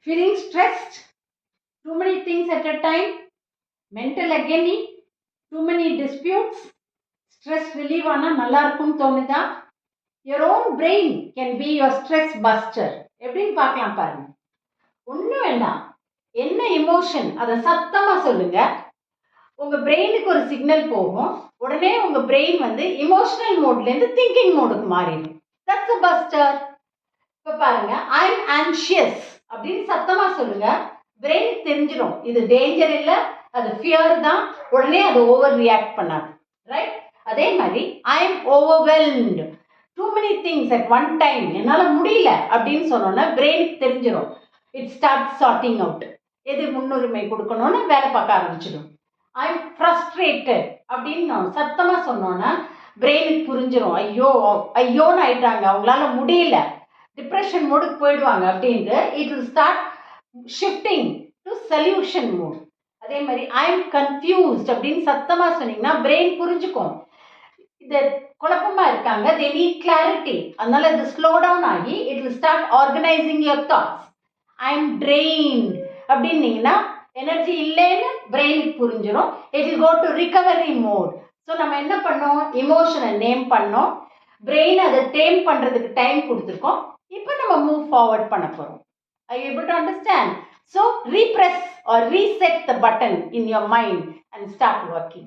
Feeling stressed, too many things at a time, mental agony, too many disputes, stress relief ஆனா நல்லா இருக்கும்னு தோணுதா? Your own brain can be your stress buster. எப்படின்னு பார்க்கலாம் பாருங்க. ஒன்றும் வேண்டாம், என்ன எமோஷன் அதை சத்தமா சொல்லுங்க. உங்க பிரெயினுக்கு ஒரு சிக்னல் போகும், உடனே உங்க பிரெயின் வந்து இமோஷனல் மோட்ல இருந்து திங்கிங் மோடுக்கு மாறிடும். That's a buster. இப்ப பாருங்க, ஐ எம் ஆன்ஷியஸ் அப்படின்னு சத்தமா சொல்லுங்க. பிரெயினுக்கு தெரிஞ்சிடும் இது டேஞ்சர் இல்லை, அது ஃபியர் தான். உடனே அது ஓவர் ரியாக்ட் பண்ணாது, ரைட்? அதே மாதிரி I am overwhelmed, too many things at one time, என்னால் முடியல அப்படின்னு சொன்னோன்னா பிரெயினுக்கு தெரிஞ்சிடும். இட் ஸ்டார்ட் சார்ட்டிங் அவுட், எது முன்னுரிமை கொடுக்கணும்னு வேலை பார்க்க ஆரம்பிச்சிடும். ஐ எம் ஃப்ரஸ்ட்ரேட்டட் அப்படின்னு சத்தமாக சொன்னோன்னா பிரெயினுக்கு புரிஞ்சிடும், ஐயோ ஐயோன்னு ஆயிட்டாங்க, அவங்களால முடியல, டிப்ரெஷன் மோடுக்கு போயிடுவாங்க அப்படின்ட்டு. It will start shifting to solution mode. அதே மாதிரி ஐ எம் கன்ஃபியூஸ்ட் அப்படின்னு சத்தமாக சொன்னீங்கன்னா பிரெயின் புரிஞ்சுக்கும், இது குழப்பமாக இருக்காங்க, தே நீட் கிளாரிட்டி. அதனால இது ஸ்லோ டவுன் ஆகி it will start organising your thoughts. I am trained அப்படின்னீங்கன்னா எனர்ஜி இல்லைன்னு பிரெயினுக்கு புரிஞ்சிடும். It will go to recovery mode. So நம்ம என்ன பண்ணோம், இமோஷனை நேம் பண்ணோம், பிரெயின் அதை டேம் பண்ணுறதுக்கு டைம் கொடுத்துருக்கோம். இப்போ நம்ம மூவ் ஃபார்வர்ட் பண்ண போகிறோம். Are you able to understand? So repress or reset the button in your mind and start working.